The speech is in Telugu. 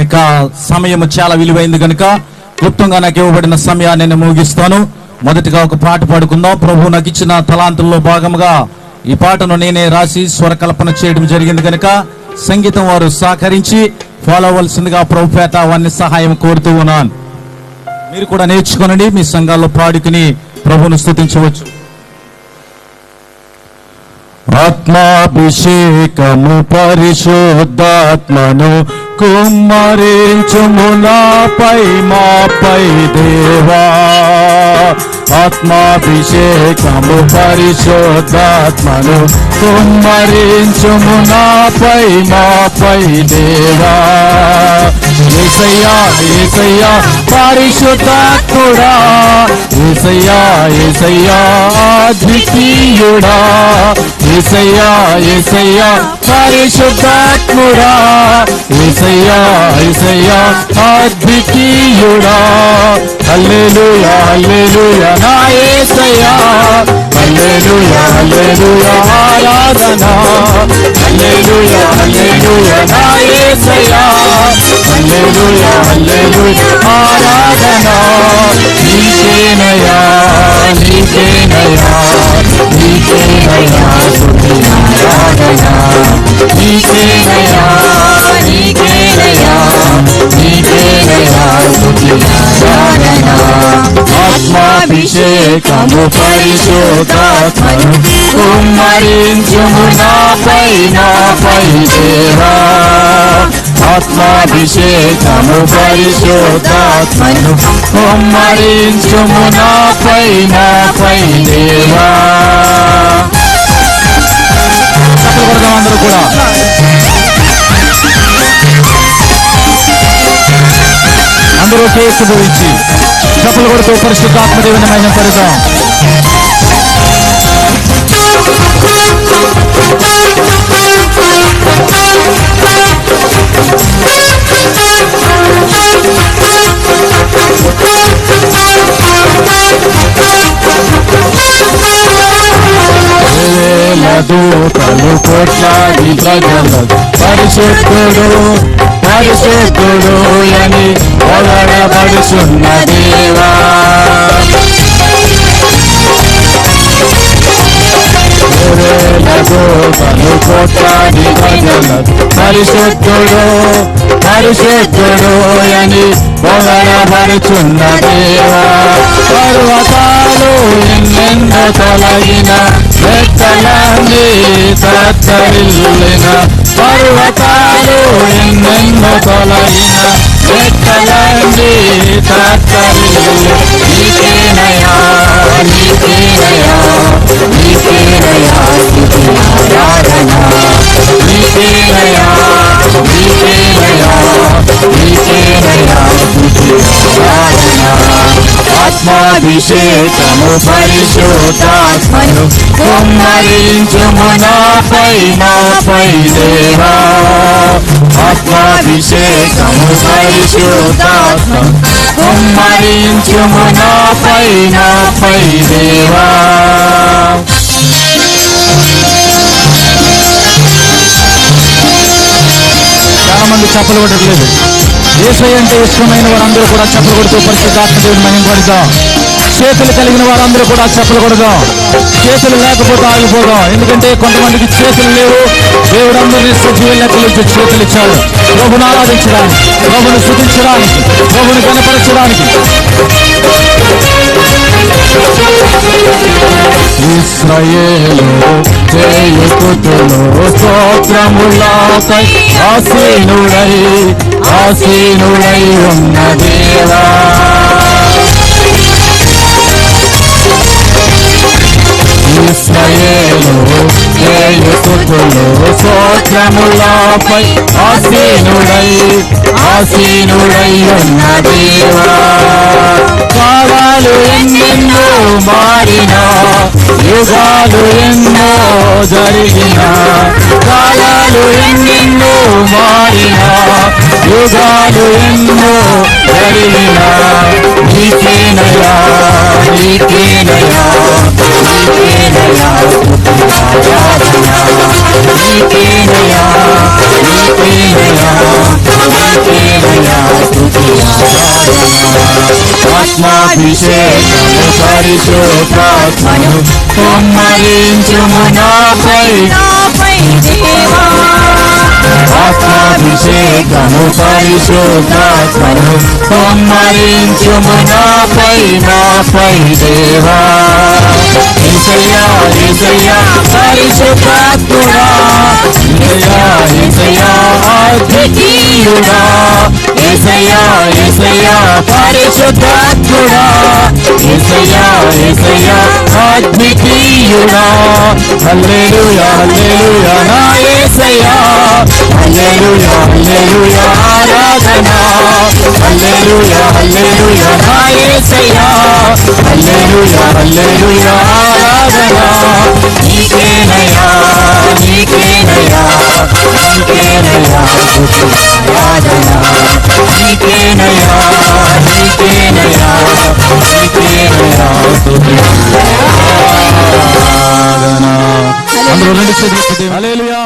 ఇక సమయం చాలా విలువైంది కనుక క్లుప్తంగా నాకు ఇవ్వబడిన సమయాన్ని నేను ముగిస్తాను. మొదటిగా ఒక పాట పాడుకుందాం. ప్రభు నాకు ఇచ్చిన తలాంతుల్లో భాగముగా ఈ పాటను నేనే రాసి స్వరకల్పన చేయడం జరిగింది కనుక సంగీతం వారు సహకరించి ఫాలో అవ్వాల్సిందిగా ప్రభు పేట వారిని సహాయం కోరుతూ ఉన్నాను. మీరు కూడా నేర్చుకోనండి, మీ సంఘాల్లో పాడుకుని ప్రభువును స్తుతించవచ్చు. ఆత్మాభిషేకము పరిశుద్ధాత్మను కుమ్మరించుము నాపై మాపై దేవా. ఆత్మాభిషేకము పరిశుద్ధాత్మను కుమ్మరించుము నాపై మాపై దేవా. యేసయ్యా యేసయ్యా పరిశుద్ధాత్ముడా, యేసయ్యా యేసయ్యా ద్వితీయుడా, యేసయ్యా యేసయ్యా పరిశుద్ధాత్ముడా, యేసయ్యా యేసయ్యా అద్వితీయుడా. హల్లెలూయా హల్లెలూయా నా యేసయ్యా, హల్లెలూయా హల్లెలూయా ఆరాధన, హల్లెలూయా హల్లెలూయా నా యేసయ్యా, హల్లెలూయా హల్లెలూయా ఆరాధన. నీకేనయ్యా నీకేనయ్యా నీకేనయ్యా స్తుతి ఆరాధన, నీకేనయ్యా నీకేనయ్యా నీకేనయ్యా స్తుతి ఆరాధన. ఆత్మాభిషేకము పరిశుద్ధాత్మను కుమ్మరించుము నాపై నాపై దేవా. ఆత్మాభిషేకము పరిశుద్ధాత్మను కుమ్మరించుము నాపై నాపై దేవా. అందరూ కూడా అందరూ కేసు గురించి చప్పలు కొడుతూ పరిశుద్ధాత్మ దేవుని మహిమ పడదాం. దూతలు కోట్లాది ప్రజలు పరిశుద్ధుడు పరిశుద్ధుడు అని పొగడబడుచున్న దేవా. దూతలు కోట్లాది ప్రజలు పరిశుద్ధుడు పరిశుద్ధుడు అని పొగడబడుచున్న దేవా. పర్వతాలు ఎన్నెన్నో తొలగిన మెట్టలన్నీ తత్తరిల్లిన, పర్వతాలు ఎన్నెన్నో తొలగిన మెట్టలన్నీ తత్తరిల్లిన. నీకేనయ్యా నీకేనయ్యా నీకేనయ్యా స్తుతి ఆరాధన, నీకేనయ్యా నీకేనయ్యా నీకేనయ్యా స్తుతి ఆరాధన. ఆత్మాభిషేకము పరిశుద్ధాత్మను కుమ్మరించుము నాపై నాపై దేవా. ఆత్మాభిషేకము పరిశుద్ధాత్మను కుమ్మరించుము నాపై నాపై దేవా. చాలా మంది చప్పలు కొట్టట్లేదు. యేసయ్య అంటే ఇష్టమైన వారందరూ కూడా చప్పలు కొడుతూ పరిశుద్ధాత్మ దేవుని మహిమ పడదాం. చేతులు కలిగిన వారందరూ కూడా చప్పలు కొడదాం. చేతులు లేకపోతే ఆగిపోదాం. ఎందుకంటే కొంతమందికి చేతులు లేవు. దేవుడు అందరినీ సజీవ లెక్కలు ఇచ్చి చేతులు ఇచ్చాడు. ప్రభుని ఆరాధించడానికి, ప్రభుని స్తుతించడానికి, ప్రభుని కనపరచడానికి. ఇశ్రాయేలు చేయుతులు స్తోత్రములపై ఆసీనుడై ఆసీనుడై ఉన్న దేవా. ఇశ్రాయేలు చేయుతులు స్తోత్రములపై ఆసీనుడై ఆసీనుడై ఉన్న దేవా. కాలాలు ఎన్నెన్నో మారినా, యుగాలు ఎన్నో జరిగినా, కాలాలు ఎన్నెన్నో మారినా, యుగాలు ఎన్నో జరిగినా, నీకేనయ్యా నీకేనయ్యా నీకేనయ్యా ఆరాధన, నీకేనయ్యా నీకేనయ్యా నీకేనయ్యా ఆత్మాభిషేకము పరిశుద్ధాత్మను కుమ్మరించుము నాపై దేవా ఆత్మాభిషేకము పరిశుద్ధాత్మను కుమ్మరించుము నాపై దేవా యేసయ్యా యేసయ్యా పరిశుద్ధాత్ముడా యేసయ్యా యేసయ్యా అద్వితీయుడా యేసయ్యా యేసయ్యా పరిశుద్ధాత్ముడా యేసయ్యా యేసయ్యా అద్వితీయుడా హల్లెలూయా హల్లెలూయా నా యేసయ్యా హల్లెలూయా హల్లెలూయా ఆరాధన హల్లెలూయా హల్లెలూయా నా యేసయ్యా హల్లెలూయా హల్లెలూయా ఆరాధన నీకేనయ్యా నీకేనయ్యా నీకేనయ్యా ఆరాధన నీకేనయ్యా నీకేనయ్యా నీకేనయ్యా ఆరాధన అందరూ రెండు చేతులు హల్లెలూయా